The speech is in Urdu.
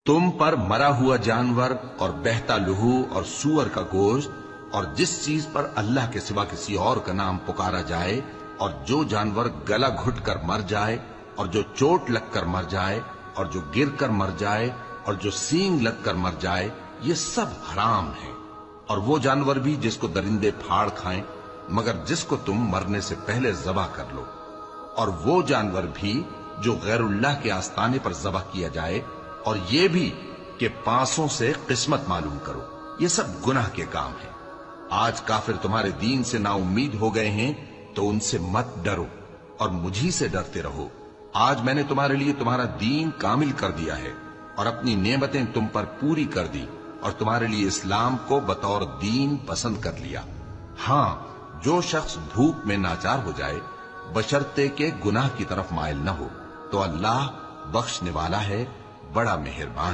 تم پر مرا ہوا جانور اور بہتا لہو اور سور کا گوشت اور جس چیز پر اللہ کے سوا کسی اور کا نام پکارا جائے اور جو جانور گلا گھٹ کر مر جائے اور جو چوٹ لگ کر مر جائے اور جو گر کر مر جائے اور جو سینگ لگ کر مر جائے، یہ سب حرام ہے۔ اور وہ جانور بھی جس کو درندے پھاڑ کھائیں مگر جس کو تم مرنے سے پہلے ذبح کر لو، اور وہ جانور بھی جو غیر اللہ کے آستانے پر ذبح کیا جائے، اور یہ بھی کہ پانسوں سے قسمت معلوم کرو، یہ سب گناہ کے کام ہیں۔ آج کافر تمہارے دین سے نا امید ہو گئے ہیں تو ان سے مت ڈرو اور مجھی سے ڈرتے رہو۔ آج میں نے تمہارے لیے تمہارا دین کامل کر دیا ہے اور اپنی نعمتیں تم پر پوری کر دی اور تمہارے لیے اسلام کو بطور دین پسند کر لیا۔ ہاں، جو شخص دھوپ میں ناچار ہو جائے بشرطے کہ گناہ کی طرف مائل نہ ہو تو اللہ بخشنے والا ہے، بڑا مہربان۔